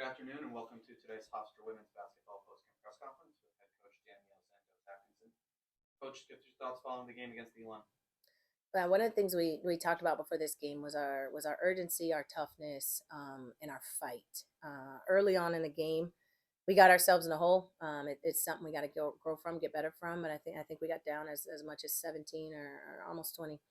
Good afternoon and welcome to today's Hofstra Women's Basketball Postgame Press Conference with head coach Danielle Santos Atkinson. Coach, give your thoughts following the game against Elon. One of the things we talked about before this game was our urgency, our toughness, and our fight. Early on in the game, we got ourselves in a hole. It's something we got to grow from, get better from. But I think we got down as much as 17 or almost 20.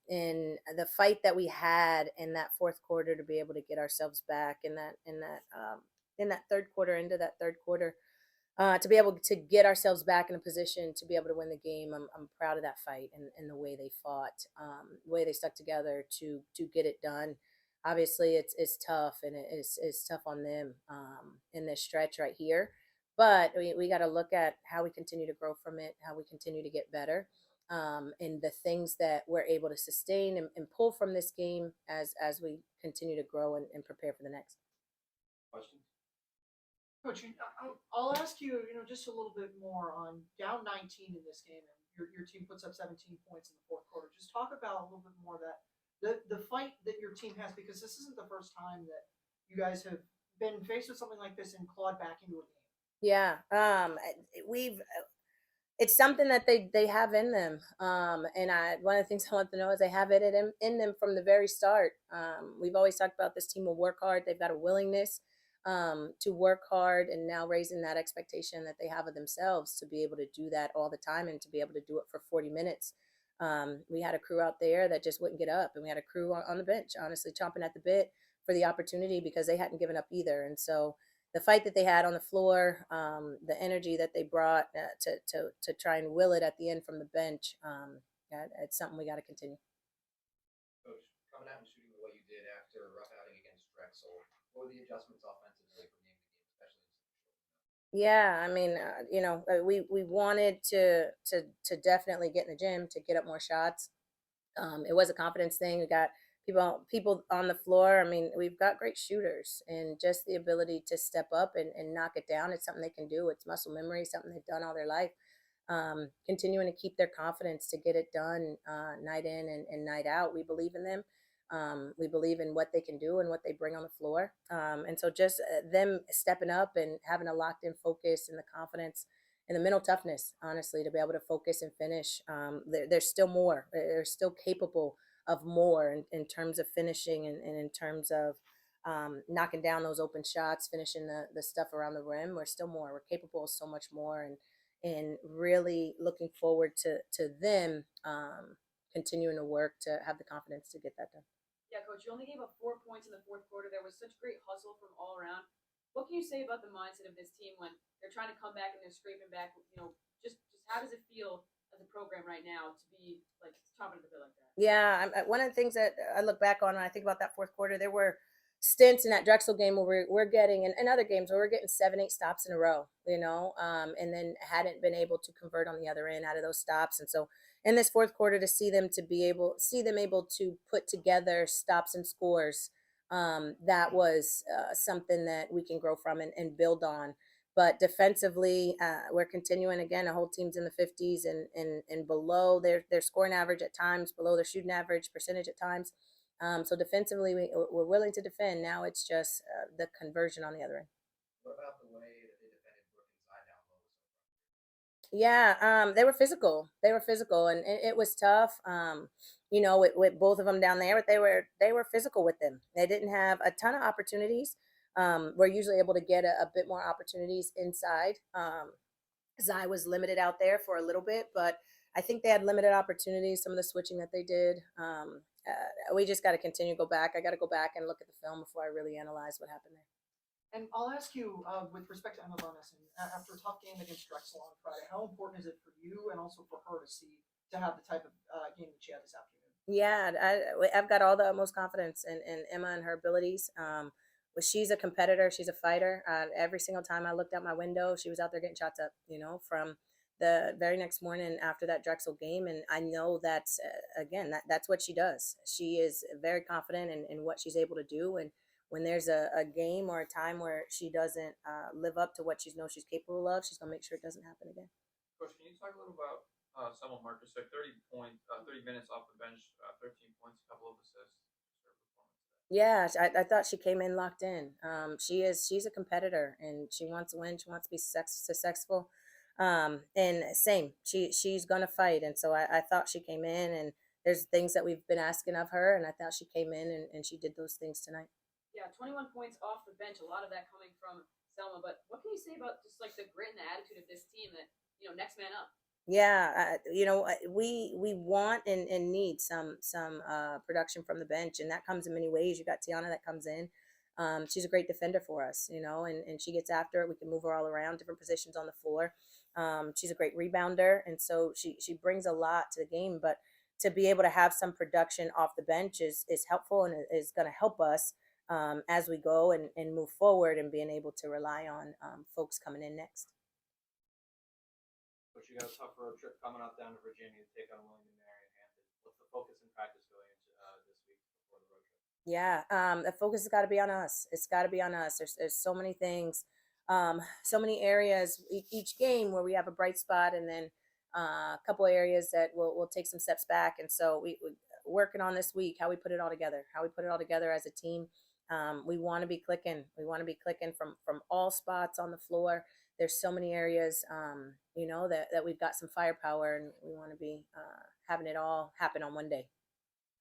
In the fight that we had in that fourth quarter to be able to get ourselves back in that third quarter, into that third quarter, to be able to get ourselves back in a position to be able to win the game. I'm proud of that fight and the way they fought, the way they stuck together to get it done. Obviously, it's tough, and it's tough on them in this stretch right here. But we got to look at how we continue to grow from it, how we continue to get better, and the things that we're able to sustain and pull from this game as we continue to grow and prepare for the next. Questions? Coach, I'll ask you, just a little bit more on down 19 in this game, and your team puts up 17 points in the fourth quarter. Just talk about a little bit more that the fight that your team has, because this isn't the first time that you guys have been faced with something like this and clawed back into a game. Yeah, we've it's something that they have in them, and I one of the things I want to know is they have it in them from the very start. We've always talked about this team will work hard. They've got a willingness to work hard, and now raising that expectation that they have of themselves to be able to do that all the time and to be able to do it for 40 minutes. We had a crew out there that just wouldn't get up, and we had a crew on the bench, honestly, chomping at the bit for the opportunity because they hadn't given up either. And so the fight that they had on the floor, the energy that they brought to try and will it at the end from the bench, it's something we got to continue. Coach, coming out and shooting the way you did after a rough outing against Drexel, what were the adjustments offensively from game to game, especially in such a short window? Yeah, I mean, we wanted to definitely get in the gym to get up more shots. It was a confidence thing. We got people on the floor. I mean, we've got great shooters, and just the ability to step up and knock it down. It's something they can do. It's muscle memory, something they've done all their life. Continuing to keep their confidence to get it done night in and night out. We believe in them. We believe in what they can do and what they bring on the floor. And so just them stepping up and having a locked in focus and the confidence and the mental toughness, honestly, to be able to focus and finish. There's still more. They're still capable of more in terms of finishing and in terms of knocking down those open shots, finishing the stuff around the rim. We're still more. We're capable of so much more, and really looking forward to them continuing to work to have the confidence to get that done. Yeah, coach, you only gave up 4 points in the fourth quarter. There was such great hustle from all around. What can you say about the mindset of this team when they're trying to come back and they're scraping back? Just how does it feel as a program right now to be like top of the bill like that? Yeah, one of the things that I look back on when I think about that fourth quarter, there were stints in that Drexel game where we're getting, and other games where we're getting 7, 8 stops in a row, and then hadn't been able to convert on the other end out of those stops. And so in this fourth quarter, to see them able to put together stops and scores, that was something that we can grow from and build on. But defensively, we're continuing again. The whole team's in the 50s and below their scoring average at times, below their shooting average percentage at times. So defensively, we're willing to defend. Now it's just the conversion on the other end. What about the way that they defended Brooke inside down low so far? Yeah, they were physical. They were physical, and it was tough. With both of them down there, but they were physical with them. They didn't have a ton of opportunities. We're usually able to get a bit more opportunities inside. Zai was limited out there for a little bit, but I think they had limited opportunities. Some of the switching that they did. We just got to continue to go back. I got to go back and look at the film before I really analyze what happened there. And I'll ask you, with respect to Emma Bonison, after a tough game against Drexel on Friday, how important is it for you and also for her to have the type of game that she had this afternoon? Yeah, I've got all the utmost confidence in Emma and her abilities. She's a competitor. She's a fighter. Every single time I looked out my window, she was out there getting shots up, from the very next morning after that Drexel game. And I know that's, again, that's what she does. She is very confident in what she's able to do. And when there's a game or a time where she doesn't live up to what she knows she's capable of, she's going to make sure it doesn't happen again. Coach, can you talk a little about Selma Marcus? 30 minutes off the bench, 13 points, a couple of assists. Her performance today. Yeah, I thought she came in locked in. She's a competitor and she wants to win. She wants to be successful. And same, she's gonna fight. And so I thought she came in and there's things that we've been asking of her, and I thought she came in and she did those things tonight. Yeah, 21 points off the bench. A lot of that coming from Selma. But what can you say about just like the grit and the attitude of this team that next man up? Yeah, we want and need some production from the bench, and that comes in many ways. You got Tiana that comes in. She's a great defender for us, and she gets after it. We can move her all around different positions on the floor. She's a great rebounder, and so she brings a lot to the game. But to be able to have some production off the bench is helpful and is going to help us as we go and move forward and being able to rely on folks coming in next. Coach, you got a tough road trip coming up down to Virginia to take on William and Mary in Hampton. What's the focus and practice going into this week before the road trip? Yeah, the focus has got to be on us. It's got to be on us. There's so many things, so many areas each game where we have a bright spot, and then a couple areas that we'll take some steps back. And so we working on this week how we put it all together, as a team. We want to be clicking. We want to be clicking from all spots on the floor. There's so many areas, that we've got some firepower, and we want to be having it all happen on one day.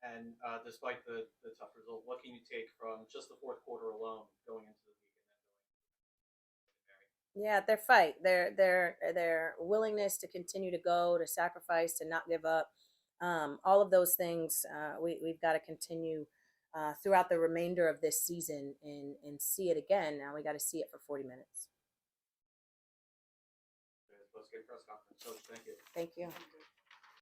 And despite the tough result, what can you take from just the fourth quarter alone going into the week and then going into Mary? Yeah, their fight, their willingness to continue to go, to sacrifice, to not give up, all of those things we've got to continue throughout the remainder of this season and see it again. Now we got to see it for 40 minutes. Post game press conference. Coach, thank you. Thank you. Okay.